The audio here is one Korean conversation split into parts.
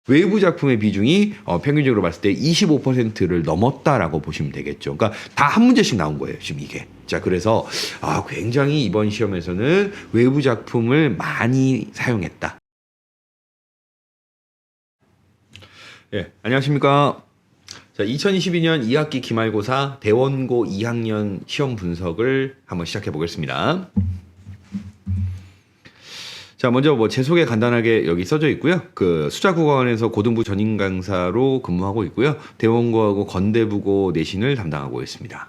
외부 작품의 비중이 평균적으로 봤을 때 25%를 넘었다라고 보시면 되겠죠. 그러니까 다 한 문제씩 나온 거예요, 지금 이게. 자, 그래서 굉장히 이번 시험에서는 외부 작품을 많이 사용했다. 예, 안녕하십니까. 자, 2022년 2학기 기말고사 대원고 2학년 시험 분석을 한번 시작해 보겠습니다. 자, 먼저 제 소개 간단하게 여기 써져 있고요. 그 수자국어원에서 고등부 전임 강사로 근무하고 있고요. 대원고하고 건대부고 내신을 담당하고 있습니다.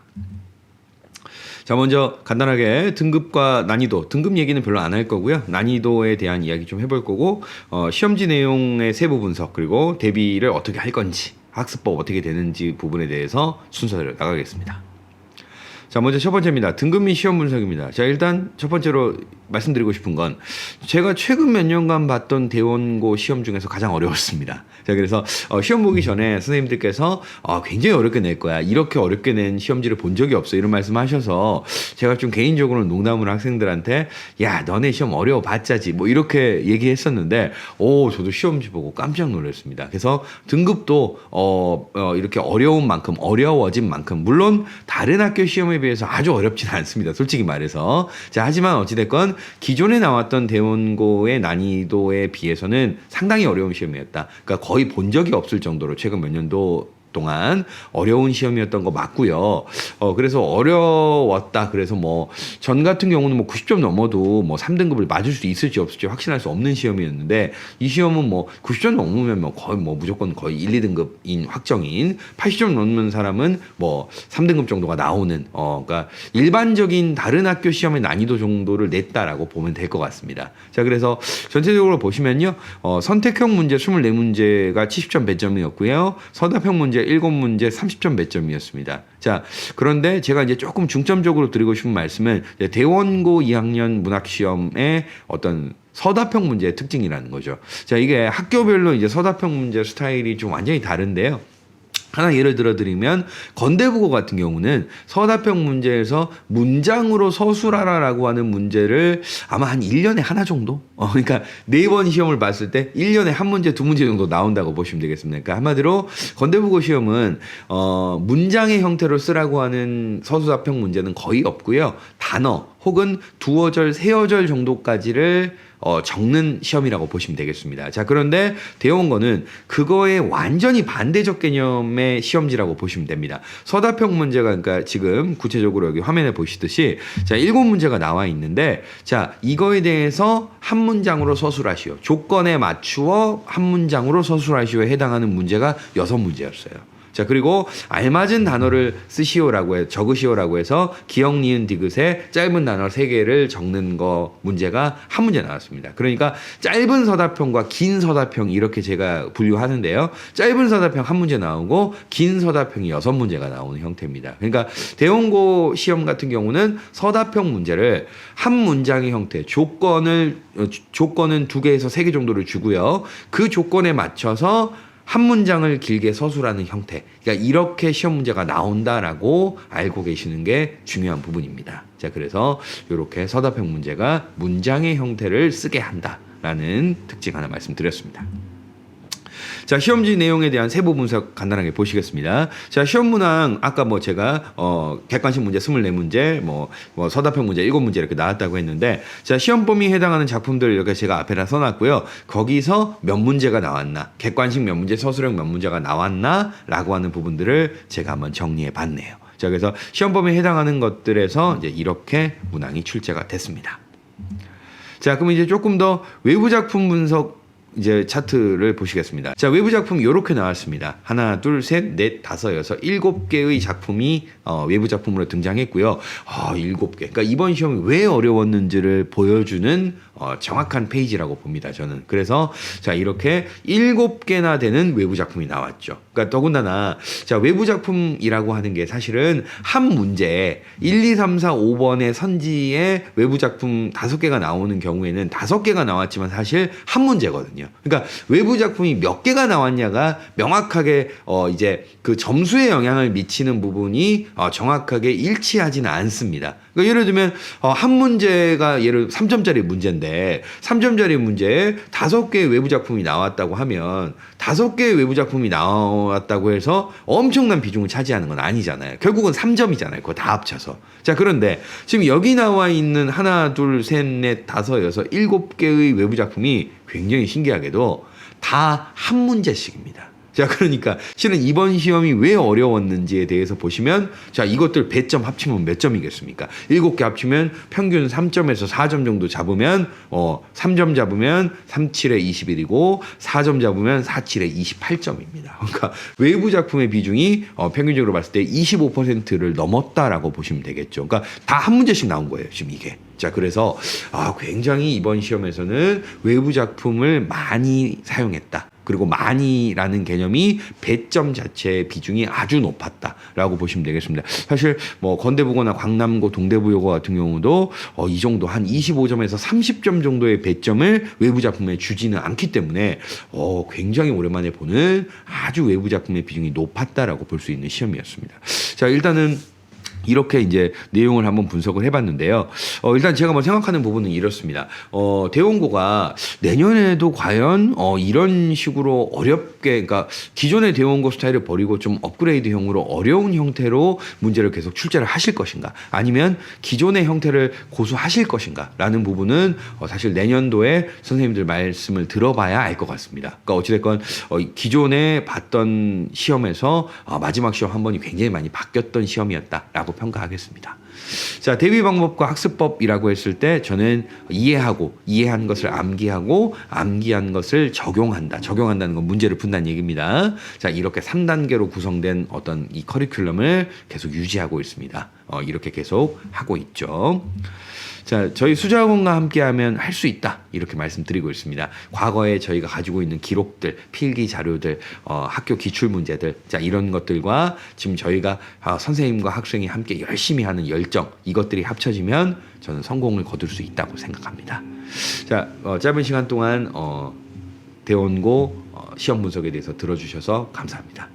자, 먼저 간단하게 등급과 난이도, 등급 얘기는 별로 안 할 거고요. 난이도에 대한 이야기 좀 해볼 거고, 시험지 내용의 세부 분석, 그리고 대비를 어떻게 할 건지, 학습법 어떻게 되는지 부분에 대해서 순서대로 나가겠습니다. 자, 먼저 첫 번째입니다. 등급 및 시험 분석입니다. 자, 일단 첫 번째로 말씀드리고 싶은 건 제가 최근 몇 년간 봤던 대원고 시험 중에서 가장 어려웠습니다. 자, 그래서 시험 보기 전에 선생님들께서 굉장히 어렵게 낼 거야. 이렇게 어렵게 낸 시험지를 본 적이 없어. 이런 말씀하셔서 제가 좀 개인적으로 농담으로 학생들한테 야, 너네 시험 어려워 봤자지. 뭐 이렇게 얘기했었는데 저도 시험지 보고 깜짝 놀랐습니다. 그래서 등급도 이렇게 어려운 만큼 어려워진 만큼 물론 다른 학교 시험에 비해서 아주 어렵지는 않습니다. 솔직히 말해서. 자, 하지만 어찌됐건 기존에 나왔던 대원고의 난이도에 비해서는 상당히 어려운 시험이었다. 그러니까 거의 본 적이 없을 정도로 최근 몇 년도 동안 어려운 시험이었던 거 맞고요. 그래서 어려웠다. 그래서 전 같은 경우는 90점 넘어도 3등급을 맞을 수 있을지 없을지 확신할 수 없는 시험이었는데 이 시험은 90점 넘으면 거의 무조건 거의 1, 2등급인 확정인 80점 넘는 사람은 3등급 정도가 나오는 그러니까 일반적인 다른 학교 시험의 난이도 정도를 냈다라고 보면 될 것 같습니다. 자, 그래서 전체적으로 보시면요. 선택형 문제 24문제가 70점 배점이었고요. 서답형 문제 7문제 30점 배점이었습니다. 자, 그런데 제가 이제 조금 중점적으로 드리고 싶은 말씀은 대원고 2학년 문학시험의 어떤 서답형 문제의 특징이라는 거죠. 자, 이게 학교별로 이제 서답형 문제 스타일이 좀 완전히 다른데요. 하나 예를 들어드리면 건대국어 같은 경우는 서답형 문제에서 문장으로 서술하라라고 하는 문제를 아마 한 1년에 하나 정도? 그러니까 4번 시험을 봤을 때 1년에 한 문제, 2문제 정도 나온다고 보시면 되겠습니다. 그러니까 한마디로 건대국어 시험은 문장의 형태로 쓰라고 하는 서술답형 문제는 거의 없고요. 단어 혹은 두어절, 세어절 정도까지를 적는 시험이라고 보시면 되겠습니다. 자, 그런데 대원고는 그거에 완전히 반대적 개념의 시험지라고 보시면 됩니다. 서답형 문제가 그러니까 지금 구체적으로 여기 화면에 보시듯이 자, 7문제가 나와 있는데 자, 이거에 대해서 한 문장으로 서술하시오. 조건에 맞추어 한 문장으로 서술하시오에 해당하는 문제가 6문제였어요. 자, 그리고 알맞은 단어를 쓰시오라고 적으시오라고 해서 기역, 니은, 디귿에 짧은 단어 3개를 적는 거 문제가 한 문제 나왔습니다. 그러니까 짧은 서답형과 긴 서답형 이렇게 제가 분류하는데요. 짧은 서답형 한 문제 나오고 긴 서답형이 6문제가 나오는 형태입니다. 그러니까 대원고 시험 같은 경우는 서답형 문제를 한 문장의 형태, 조건은 2개에서 3개 정도를 주고요. 그 조건에 맞춰서 한 문장을 길게 서술하는 형태. 그러니까 이렇게 시험 문제가 나온다라고 알고 계시는 게 중요한 부분입니다. 자, 그래서 이렇게 서답형 문제가 문장의 형태를 쓰게 한다라는 특징 하나 말씀드렸습니다. 자, 시험지 내용에 대한 세부 분석 간단하게 보시겠습니다. 자, 시험 문항 아까 제가 객관식 문제 24문제, 서답형 문제 7문제 이렇게 나왔다고 했는데 자, 시험 범위에 해당하는 작품들 이렇게 제가 앞에다 써놨고요. 거기서 몇 문제가 나왔나, 객관식 몇 문제, 서술형 몇 문제가 나왔나라고 하는 부분들을 제가 한번 정리해 봤네요. 자, 그래서 시험 범위에 해당하는 것들에서 이제 이렇게 문항이 출제가 됐습니다. 자, 그럼 이제 조금 더 외부 작품 분석 이제 차트를 보시겠습니다. 자, 외부 작품 이렇게 나왔습니다. 하나, 둘, 셋, 넷, 다섯, 여섯, 7개의 작품이 외부 작품으로 등장했고요. 7개. 그러니까 이번 시험이 왜 어려웠는지를 보여주는 정확한 페이지라고 봅니다. 저는. 그래서 자, 이렇게 7개나 되는 외부 작품이 나왔죠. 그러니까 더군다나 자, 외부 작품이라고 하는 게 사실은 한 문제 1, 2, 3, 4, 5번의 선지에 외부 작품 5개가 나오는 경우에는 5개가 나왔지만 사실 한 문제거든요. 그러니까 외부 작품이 몇 개가 나왔냐가 명확하게 이제 그 점수에 영향을 미치는 부분이 정확하게 일치하지는 않습니다. 그러니까 예를 들면 한 문제가 예를 3점짜리 문제인데 3점짜리 문제에 5개의 외부 작품이 나왔다고 하면 5개의 외부 작품이 나왔다고 해서 엄청난 비중을 차지하는 건 아니잖아요. 결국은 3점이잖아요. 그거 다 합쳐서. 자, 그런데 지금 여기 나와 있는 하나, 둘, 셋, 넷, 다섯, 여섯, 7개의 외부 작품이 굉장히 신기하게도 다 한 문제씩입니다. 자, 그러니까 실은 이번 시험이 왜 어려웠는지에 대해서 보시면 자, 이것들 배점 합치면 몇 점이겠습니까? 7개 합치면 평균 3점에서 4점 정도 잡으면 3점 잡으면 3, 7에 21이고 4점 잡으면 4, 7에 28점입니다. 그러니까 외부 작품의 비중이 평균적으로 봤을 때 25%를 넘었다라고 보시면 되겠죠. 그러니까 다 한 문제씩 나온 거예요, 지금 이게. 자, 그래서 굉장히 이번 시험에서는 외부 작품을 많이 사용했다. 그리고 많이라는 개념이 배점 자체의 비중이 아주 높았다라고 보시면 되겠습니다. 사실 뭐 건대부고나 광남고, 동대부여고 같은 경우도 이 정도 한 25점에서 30점 정도의 배점을 외부 작품에 주지는 않기 때문에 굉장히 오랜만에 보는 아주 외부 작품의 비중이 높았다라고 볼 수 있는 시험이었습니다. 자, 일단은 이렇게 이제 내용을 한번 분석을 해봤는데요. 일단 제가 뭐 생각하는 부분은 이렇습니다. 대원고가 내년에도 과연 이런 식으로 어렵게, 그러니까 기존의 대원고 스타일을 버리고 좀 업그레이드형으로 어려운 형태로 문제를 계속 출제를 하실 것인가, 아니면 기존의 형태를 고수하실 것인가라는 부분은 사실 내년도에 선생님들 말씀을 들어봐야 알 것 같습니다. 그러니까 어찌됐건 기존에 봤던 시험에서 마지막 시험 한 번이 굉장히 많이 바뀌었던 시험이었다라고 평가하겠습니다. 자, 대비 방법과 학습법이라고 했을 때 저는 이해한 것을 암기하고 암기한 것을 적용한다. 적용한다는 건 문제를 푼다는 얘기입니다. 자, 이렇게 3단계로 구성된 어떤 이 커리큘럼을 계속 유지하고 있습니다. 이렇게 계속 하고 있죠. 자, 저희 수자학원과 함께하면 할 수 있다, 이렇게 말씀드리고 있습니다. 과거에 저희가 가지고 있는 기록들, 필기 자료들, 학교 기출 문제들, 자, 이런 것들과 지금 저희가 선생님과 학생이 함께 열심히 하는 열정, 이것들이 합쳐지면 저는 성공을 거둘 수 있다고 생각합니다. 자, 짧은 시간 동안 대원고 시험 분석에 대해서 들어주셔서 감사합니다.